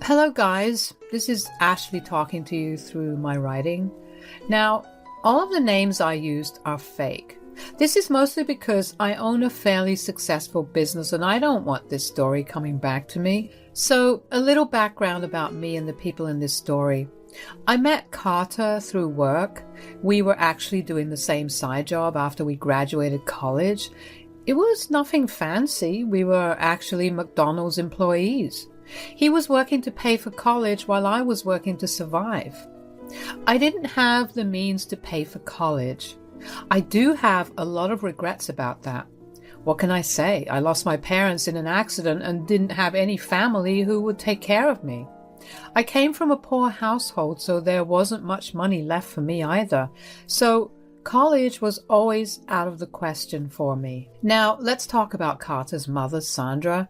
Hello guys, this is Ashley talking to you through my writing. Now, all of the names I used are fake. This is mostly because I own a fairly successful business and I don't want this story coming back to me. So, a little background about me and the people in this story. I met Carter through work. We were actually doing the same side job after we graduated college. It was nothing fancy. We were actually McDonald's employees. He was working to pay for college while I was working to survive. I didn't have the means to pay for college. I do have a lot of regrets about that. What can I say? I lost my parents in an accident and didn't have any family who would take care of me. I came from a poor household, so there wasn't much money left for me either. So college was always out of the question for me. Now, let's talk about Carter's mother, Sandra.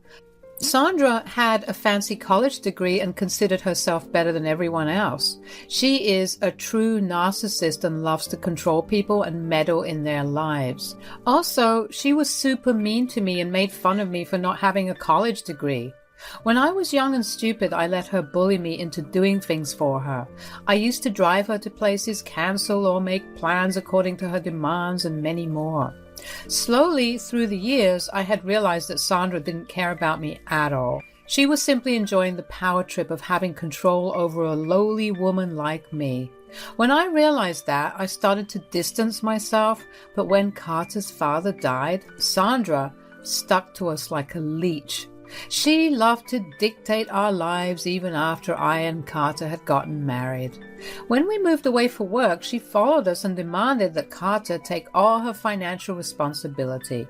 Sandra had a fancy college degree and considered herself better than everyone else. She is a true narcissist and loves to control people and meddle in their lives. Also, she was super mean to me and made fun of me for not having a college degree. When I was young and stupid, I let her bully me into doing things for her. I used to drive her to places, cancel or make plans according to her demands, and many more. Slowly, through the years, I had realized that Sandra didn't care about me at all. She was simply enjoying the power trip of having control over a lowly woman like me. When I realized that, I started to distance myself, but when Carter's father died, Sandra stuck to us like a leech. She loved to dictate our lives even after I and Carter had gotten married. When we moved away for work, she followed us and demanded that Carter take all her financial responsibility.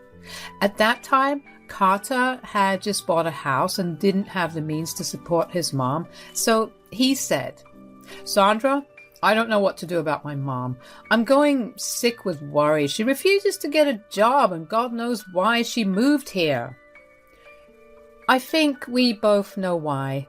At that time, Carter had just bought a house and didn't have the means to support his mom, so he said, "Sandra, I don't know what to do about my mom. I'm going sick with worry. She refuses to get a job and God knows why she moved here." I think we both know why.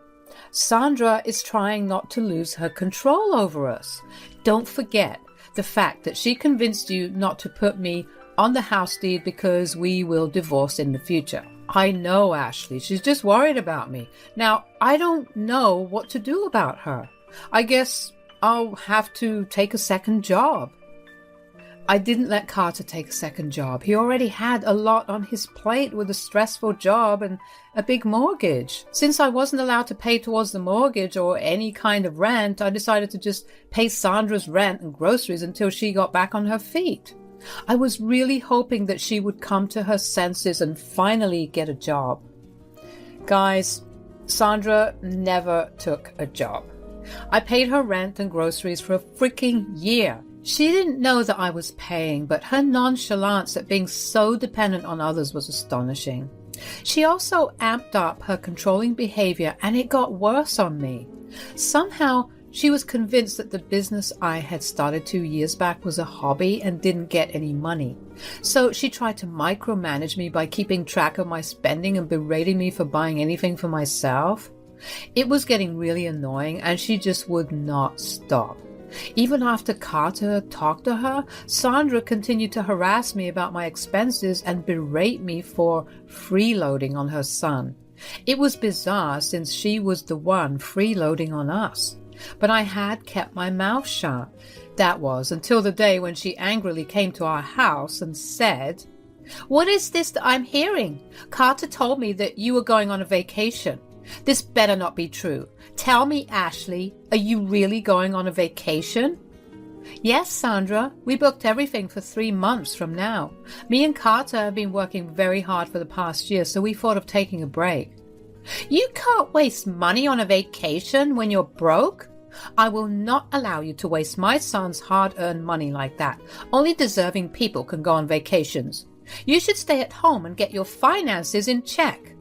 Sandra is trying not to lose her control over us. Don't forget the fact that she convinced you not to put me on the house deed because we will divorce in the future. I know, Ashley. She's just worried about me. Now, I don't know what to do about her. I guess I'll have to take a second job. I didn't let Carter take a second job. He already had a lot on his plate with a stressful job and a big mortgage. Since I wasn't allowed to pay towards the mortgage or any kind of rent, I decided to just pay Sandra's rent and groceries until she got back on her feet. I was really hoping that she would come to her senses and finally get a job. Guys, Sandra never took a job. I paid her rent and groceries for a freaking year. She didn't know that I was paying, but her nonchalance at being so dependent on others was astonishing. She also amped up her controlling behavior, and it got worse on me. Somehow, she was convinced that the business I had started 2 years back was a hobby and didn't get any money. So she tried to micromanage me by keeping track of my spending and berating me for buying anything for myself. It was getting really annoying, and she just would not stop. Even after Carter talked to her, Sandra continued to harass me about my expenses and berate me for freeloading on her son. It was bizarre since she was the one freeloading on us. But I had kept my mouth shut. That was until the day when she angrily came to our house and said, "What is this that I'm hearing? Carter told me that you were going on a vacation. This better not be true. Tell me, Ashley, are you really going on a vacation?" "Yes, Sandra. We booked everything for 3 months from now. Me and Carter have been working very hard for the past year, so we thought of taking a break." "You can't waste money on a vacation when you're broke. I will not allow you to waste my son's hard-earned money like that. Only deserving people can go on vacations. You should stay at home and get your finances in check."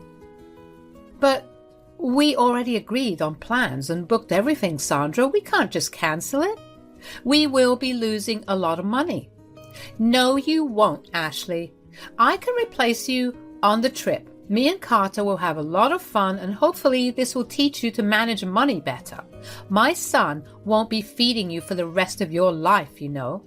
"But we already agreed on plans and booked everything, Sandra. We can't just cancel it. We will be losing a lot of money." "No, you won't, Ashley. I can replace you on the trip. Me and Carter will have a lot of fun, and hopefully this will teach you to manage money better. My son won't be feeding you for the rest of your life, you know."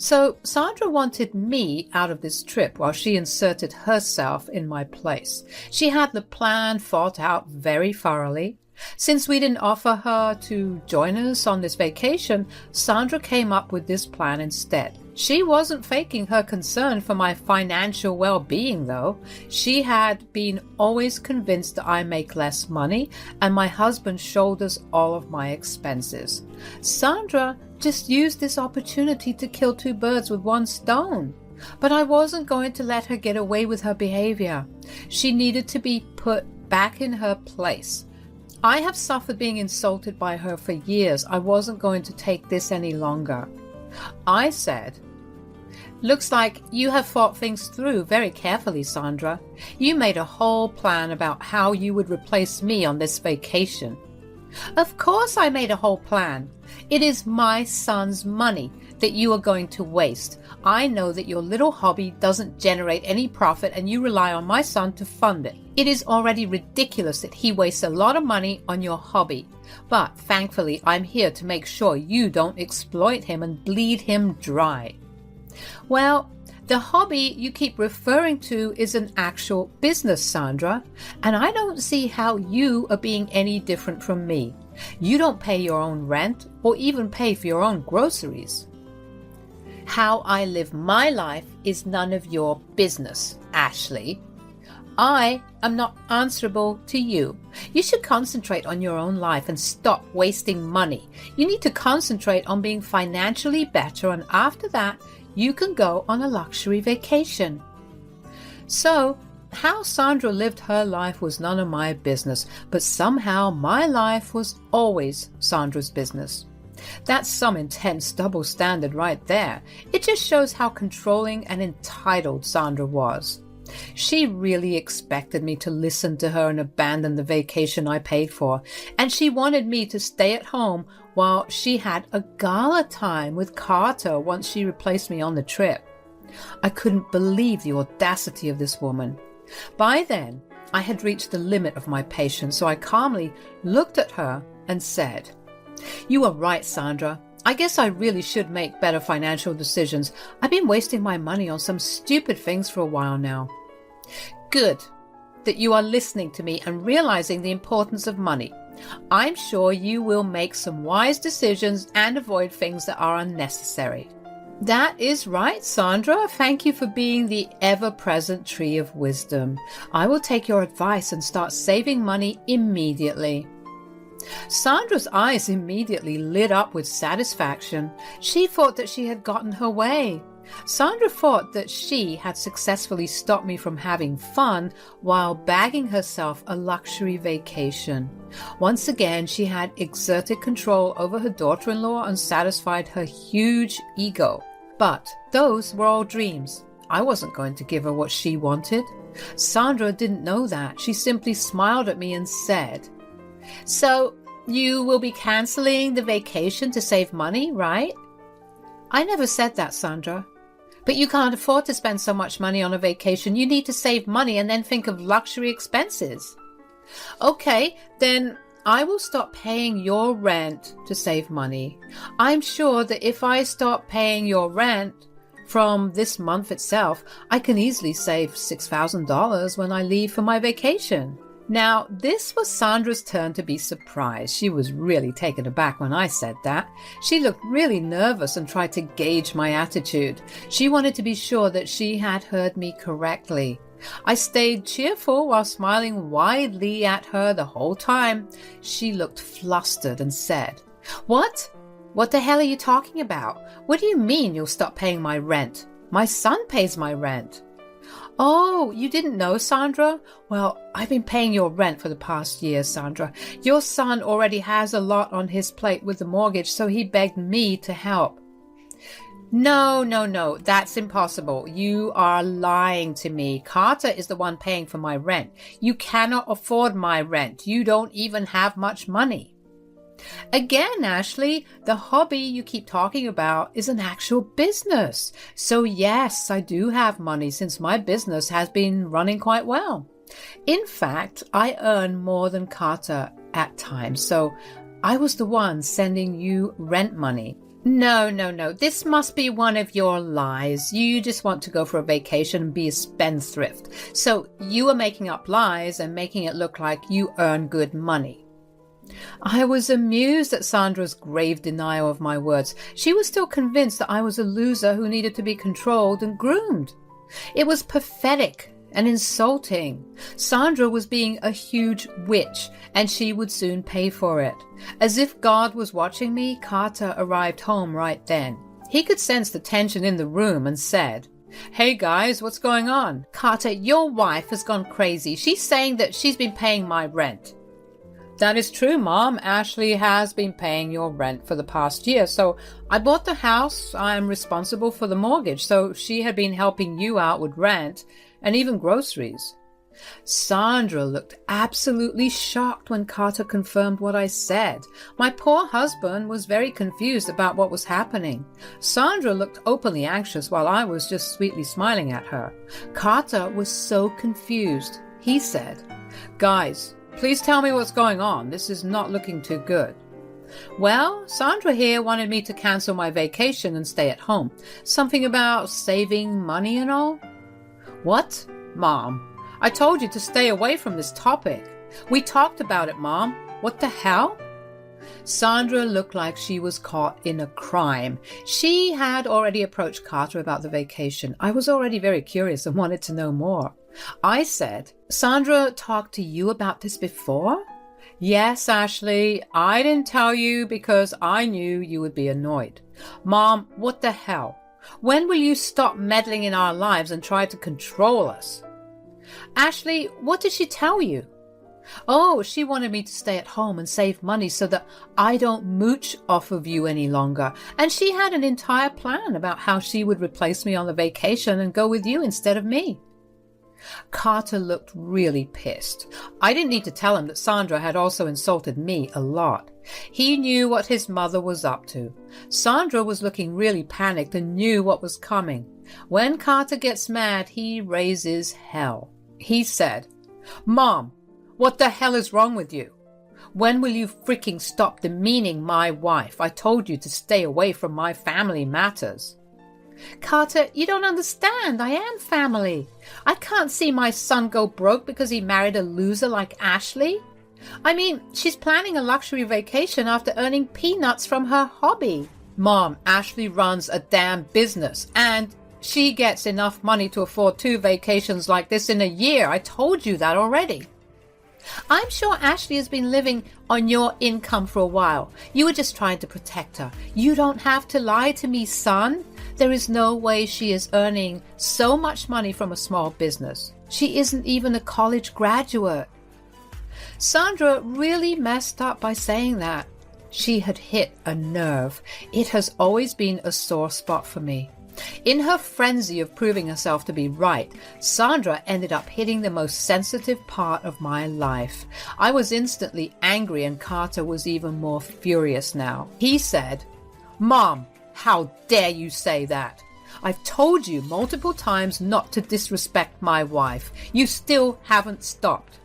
So Sandra wanted me out of this trip while she inserted herself in my place. She had the plan thought out very thoroughly. Since we didn't offer her to join us on this vacation, Sandra came up with this plan instead. She wasn't faking her concern for my financial well-being, though. She had been always convinced that I make less money and my husband shoulders all of my expenses. Sandra just used this opportunity to kill two birds with one stone. But I wasn't going to let her get away with her behavior. She needed to be put back in her place. I have suffered being insulted by her for years. I wasn't going to take this any longer. I said, "Looks like you have thought things through very carefully, Sandra. You made a whole plan about how you would replace me on this vacation." "Of course I made a whole plan. It is my son's money that you are going to waste. I know that your little hobby doesn't generate any profit and you rely on my son to fund it. It is already ridiculous that he wastes a lot of money on your hobby. But thankfully, I'm here to make sure you don't exploit him and bleed him dry." "Well, the hobby you keep referring to is an actual business, Sandra, and I don't see how you are being any different from me. You don't pay your own rent or even pay for your own groceries." "How I live my life is none of your business, Ashley. I am not answerable to you. You should concentrate on your own life and stop wasting money. You need to concentrate on being financially better, and after that, you can go on a luxury vacation." So, how Sandra lived her life was none of my business, but somehow my life was always Sandra's business. That's some intense double standard right there. It just shows how controlling and entitled Sandra was. She really expected me to listen to her and abandon the vacation I paid for, and she wanted me to stay at home while she had a gala time with Carter once she replaced me on the trip. I couldn't believe the audacity of this woman. By then, I had reached the limit of my patience, so I calmly looked at her and said, "You are right, Sandra. I guess I really should make better financial decisions. I've been wasting my money on some stupid things for a while now." "Good that you are listening to me and realizing the importance of money. I'm sure you will make some wise decisions and avoid things that are unnecessary." "That is right, Sandra. Thank you for being the ever-present tree of wisdom. I will take your advice and start saving money immediately." Sandra's eyes immediately lit up with satisfaction. She thought that she had gotten her way. Sandra thought that she had successfully stopped me from having fun while bagging herself a luxury vacation. Once again, she had exerted control over her daughter-in-law and satisfied her huge ego. But those were all dreams. I wasn't going to give her what she wanted. Sandra didn't know that. She simply smiled at me and said, "So you will be canceling the vacation to save money, right?" "I never said that, Sandra. But you can't afford to spend so much money on a vacation. You need to save money and then think of luxury expenses." "Okay, then I will stop paying your rent to save money. I'm sure that if I stop paying your rent from this month itself, I can easily save $6,000 when I leave for my vacation." Now, this was Sandra's turn to be surprised. She was really taken aback when I said that. She looked really nervous and tried to gauge my attitude. She wanted to be sure that she had heard me correctly. I stayed cheerful while smiling widely at her the whole time. She looked flustered and said, "What? What the hell are you talking about? What do you mean you'll stop paying my rent? My son pays my rent." "Oh, you didn't know, Sandra? Well, I've been paying your rent for the past year, Sandra. Your son already has a lot on his plate with the mortgage, so he begged me to help." No, that's impossible. You are lying to me. Carter is the one paying for my rent. You cannot afford my rent. You don't even have much money." "Again, Ashley, the hobby you keep talking about is an actual business. So yes, I do have money since my business has been running quite well. In fact, I earn more than Carter at times, so I was the one sending you rent money. No, no, no. This must be one of your lies. You just want to go for a vacation and be a spendthrift. So you are making up lies and making it look like you earn good money. I was amused at Sandra's grave denial of my words. She was still convinced that I was a loser who needed to be controlled and groomed. It was pathetic and insulting. Sandra was being a huge witch, and she would soon pay for it. As if God was watching me, Carter arrived home right then. He could sense the tension in the room and said, "Hey guys, what's going on?" "Carter, your wife has gone crazy. She's saying that she's been paying my rent." "That is true, Mom. Ashley has been paying your rent for the past year. So I bought the house. I am responsible for the mortgage. So she had been helping you out with rent and even groceries." Sandra looked absolutely shocked when Carter confirmed what I said. My poor husband was very confused about what was happening. Sandra looked openly anxious while I was just sweetly smiling at her. Carter was so confused. He said, "Guys, please tell me what's going on. This is not looking too good." "Well, Sandra here wanted me to cancel my vacation and stay at home. Something about saving money and all." "What? Mom, I told you to stay away from this topic. We talked about it, Mom. What the hell?" Sandra looked like she was caught in a crime. She had already approached Carter about the vacation. I was already very curious and wanted to know more. I said, "Sandra talked to you about this before?" "Yes, Ashley. I didn't tell you because I knew you would be annoyed." "Mom, what the hell? When will you stop meddling in our lives and try to control us?" "Ashley, what did she tell you?" "Oh, she wanted me to stay at home and save money so that I don't mooch off of you any longer. And she had an entire plan about how she would replace me on the vacation and go with you instead of me." Carter looked really pissed. I didn't need to tell him that Sandra had also insulted me a lot. He knew what his mother was up to. Sandra was looking really panicked and knew what was coming. When Carter gets mad, he raises hell. He said, "Mom, what the hell is wrong with you? When will you freaking stop demeaning my wife? I told you to stay away from my family matters." "Carter, you don't understand. I am family. I can't see my son go broke because he married a loser like Ashley. I mean, she's planning a luxury vacation after earning peanuts from her hobby." "Mom, Ashley runs a damn business and she gets enough money to afford 2 vacations like this in a year. I told you that already." "I'm sure Ashley has been living on your income for a while. You were just trying to protect her. You don't have to lie to me, son. There is no way she is earning so much money from a small business. She isn't even a college graduate." Sandra really messed up by saying that. She had hit a nerve. It has always been a sore spot for me. In her frenzy of proving herself to be right, Sandra ended up hitting the most sensitive part of my life. I was instantly angry and Carter was even more furious now. He said, "Mom, how dare you say that? I've told you multiple times not to disrespect my wife. You still haven't stopped."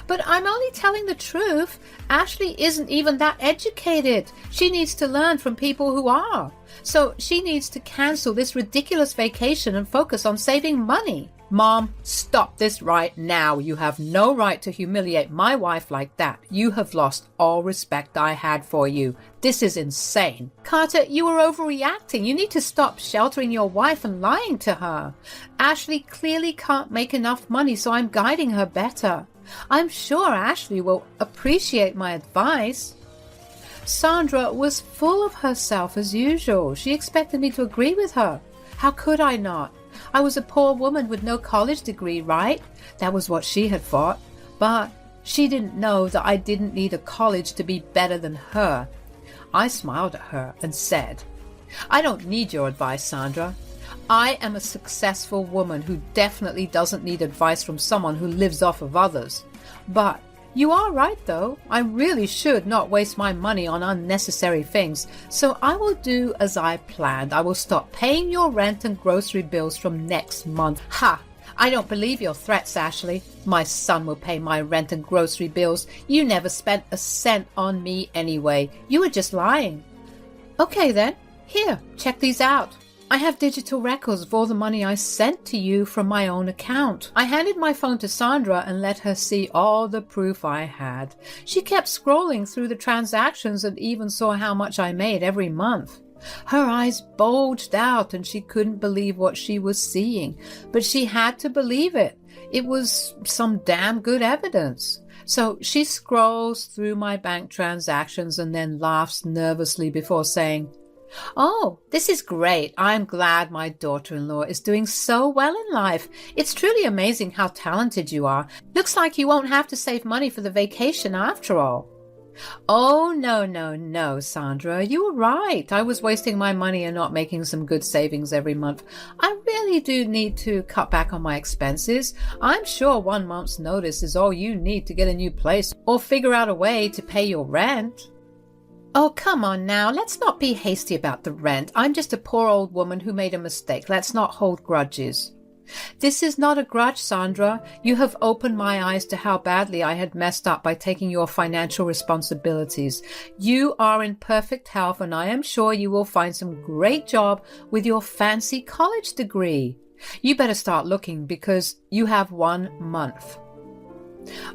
"But I'm only telling the truth. Ashley isn't even that educated. She needs to learn from people who are. So she needs to cancel this ridiculous vacation and focus on saving money." "Mom, stop this right now. You have no right to humiliate my wife like that. You have lost all respect I had for you. This is insane." "Carter, you are overreacting. You need to stop sheltering your wife and lying to her. Ashley clearly can't make enough money, so I'm guiding her better. I'm sure Ashley will appreciate my advice." Sandra was full of herself as usual. She expected me to agree with her. How could I not? I was a poor woman with no college degree, right? That was what she had thought. But she didn't know that I didn't need a college to be better than her. I smiled at her and said, "I don't need your advice, Sandra. I am a successful woman who definitely doesn't need advice from someone who lives off of others. But you are right, though. I really should not waste my money on unnecessary things. So I will do as I planned. I will stop paying your rent and grocery bills from next month." "Ha! I don't believe your threats, Ashley. My son will pay my rent and grocery bills. You never spent a cent on me anyway. You were just lying." Okay then, here, check these out. I have digital records of all the money I sent to you from my own account. I handed my phone to Sandra and let her see all the proof I had. She kept scrolling through the transactions and even saw how much I made every month. Her eyes bulged out and she couldn't believe what she was seeing, but she had to believe it. It was some damn good evidence. So she scrolls through my bank transactions and then laughs nervously before saying, "Oh, this is great. I'm glad my daughter-in-law is doing so well in life. It's truly amazing how talented you are. Looks like you won't have to save money for the vacation after all." "Oh, no, Sandra. You were right. I was wasting my money and not making some good savings every month. I really do need to cut back on my expenses. I'm sure 1 month's notice is all you need to get a new place or figure out a way to pay your rent." "Oh, come on now. Let's not be hasty about the rent. I'm just a poor old woman who made a mistake. Let's not hold grudges." "This is not a grudge, Sandra. You have opened my eyes to how badly I had messed up by taking your financial responsibilities. You are in perfect health, and I am sure you will find some great job with your fancy college degree. You better start looking because you have 1 month.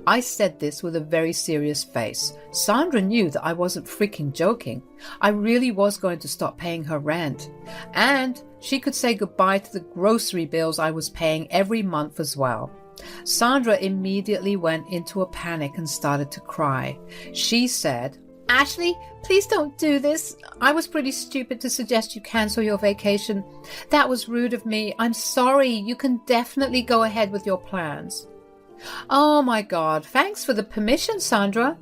I said this with a very serious face. Sandra knew that I wasn't freaking joking. I really was going to stop paying her rent. And she could say goodbye to the grocery bills I was paying every month as well. Sandra immediately went into a panic and started to cry. She said, "Ashley, please don't do this. I was pretty stupid to suggest you cancel your vacation. That was rude of me. I'm sorry. You can definitely go ahead with your plans." "Oh my God, thanks for the permission, Sandra.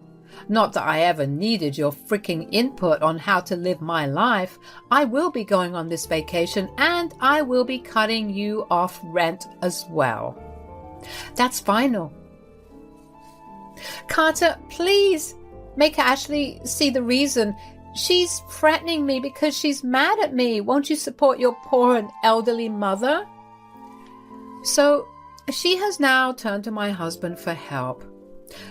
Not that I ever needed your freaking input on how to live my life. I will be going on this vacation and I will be cutting you off rent as well." "That's final." "Carter, please make Ashley see the reason. She's threatening me because she's mad at me. Won't you support your poor and elderly mother?" So she has now turned to my husband for help.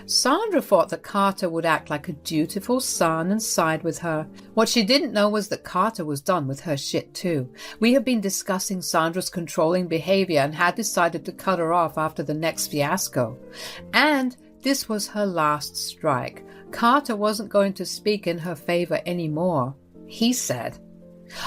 Sandra thought that Carter would act like a dutiful son and side with her. What she didn't know was that Carter was done with her shit too. We had been discussing Sandra's controlling behavior and had decided to cut her off after the next fiasco. And this was her last strike. Carter wasn't going to speak in her favor anymore. He said,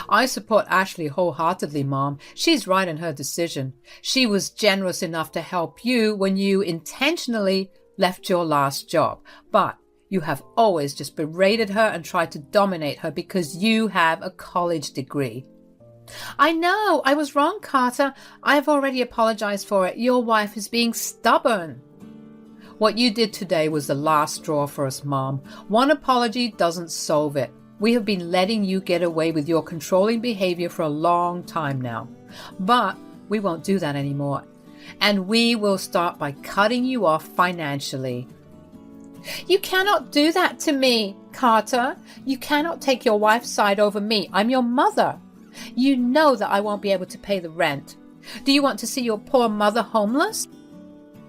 "I support Ashley wholeheartedly, Mom. She's right in her decision. She was generous enough to help you when you intentionally left your last job. But you have always just berated her and tried to dominate her because you have a college degree." "I know. I was wrong, Carter. I have already apologized for it. Your wife is being stubborn." "What you did today was the last straw for us, Mom. One apology doesn't solve it. We have been letting you get away with your controlling behavior for a long time now. But we won't do that anymore. And we will start by cutting you off financially." "You cannot do that to me, Carter. You cannot take your wife's side over me. I'm your mother. You know that I won't be able to pay the rent. Do you want to see your poor mother homeless?"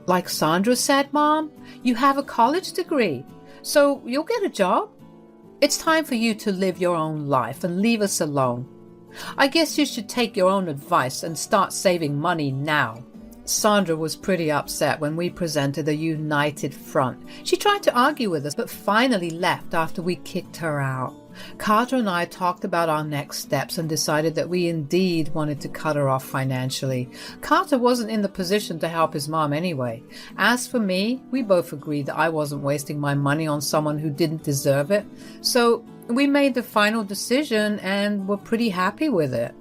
"Like Sandra said, Mom, you have a college degree, so you'll get a job. It's time for you to live your own life and leave us alone. I guess you should take your own advice and start saving money now." Sandra was pretty upset when we presented a united front. She tried to argue with us, but finally left after we kicked her out. Carter and I talked about our next steps and decided that we indeed wanted to cut her off financially. Carter wasn't in the position to help his mom anyway. As for me, we both agreed that I wasn't wasting my money on someone who didn't deserve it. So we made the final decision and were pretty happy with it.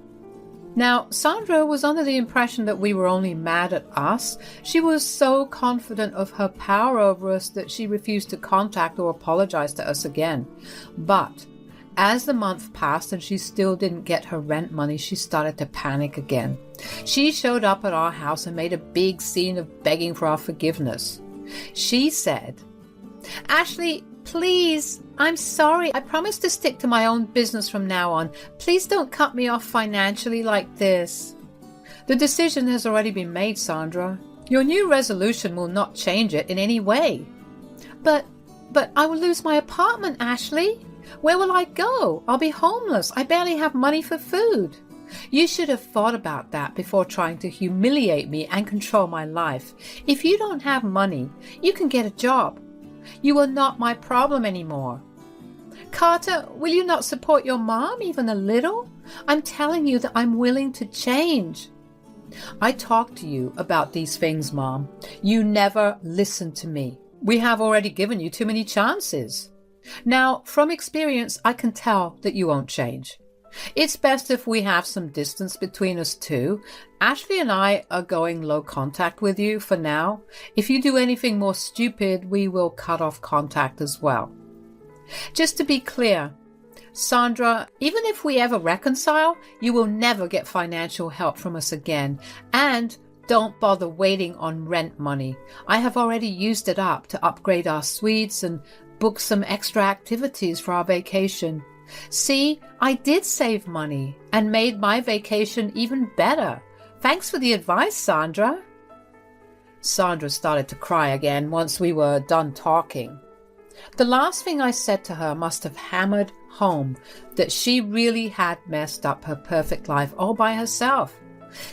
Now, Sandra was under the impression that we were only mad at us. She was so confident of her power over us that she refused to contact or apologize to us again. But as the month passed and she still didn't get her rent money, she started to panic again. She showed up at our house and made a big scene of begging for our forgiveness. She said, "Ashley, please, I'm sorry. I promise to stick to my own business from now on. Please don't cut me off financially like this." "The decision has already been made, Sandra. Your new resolution will not change it in any way." But I will lose my apartment, Ashley. Where will I go? I'll be homeless. I barely have money for food. You should have thought about that before trying to humiliate me and control my life. If you don't have money, you can get a job. You are not my problem anymore. Carter, will you not support your mom even a little? I'm telling you that I'm willing to change. I talked to you about these things, Mom. You never listened to me. We have already given you too many chances. Now, from experience, I can tell that you won't change. It's best if we have some distance between us too. Ashley and I are going low contact with you for now. If you do anything more stupid, we will cut off contact as well. Just to be clear, Sandra, even if we ever reconcile, you will never get financial help from us again. And don't bother waiting on rent money. I have already used it up to upgrade our suites and book some extra activities for our vacation. See, I did save money and made my vacation even better. Thanks for the advice, Sandra. Sandra started to cry again once we were done talking. The last thing I said to her must have hammered home that she really had messed up her perfect life all by herself.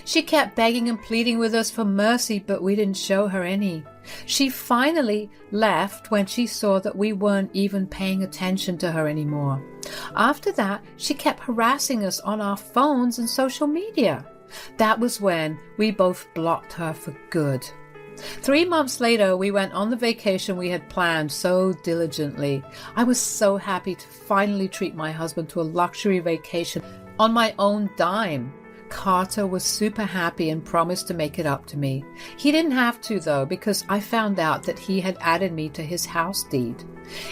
She kept begging and pleading with us for mercy, but we didn't show her any. She finally left when she saw that we weren't even paying attention to her anymore. After that, she kept harassing us on our phones and social media. That was when we both blocked her for good. 3 months later, we went on the vacation we had planned so diligently. I was so happy to finally treat my husband to a luxury vacation on my own dime. Carter was super happy and promised to make it up to me. He didn't have to, though, because I found out that he had added me to his house deed.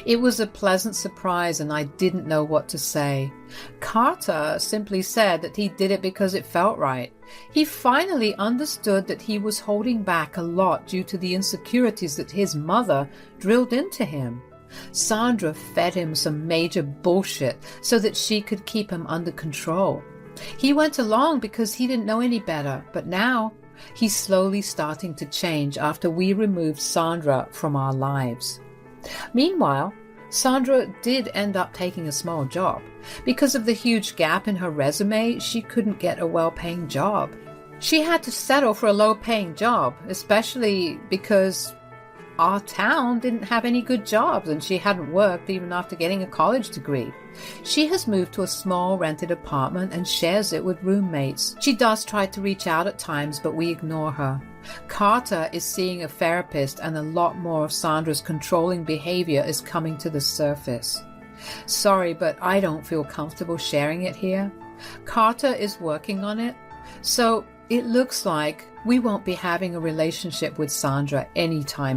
It was a pleasant surprise and I didn't know what to say. Carter simply said that he did it because it felt right. He finally understood that he was holding back a lot due to the insecurities that his mother drilled into him. Sandra fed him some major bullshit so that she could keep him under control. He went along because he didn't know any better, but now he's slowly starting to change after we removed Sandra from our lives. Meanwhile, Sandra did end up taking a small job. Because of the huge gap in her resume, she couldn't get a well-paying job. She had to settle for a low-paying job, especially because our town didn't have any good jobs and she hadn't worked even after getting a college degree. She has moved to a small rented apartment and shares it with roommates. She does try to reach out at times, but we ignore her. Carter is seeing a therapist and a lot more of Sandra's controlling behavior is coming to the surface. Sorry, but I don't feel comfortable sharing it here. Carter is working on it, so it looks like we won't be having a relationship with Sandra anytime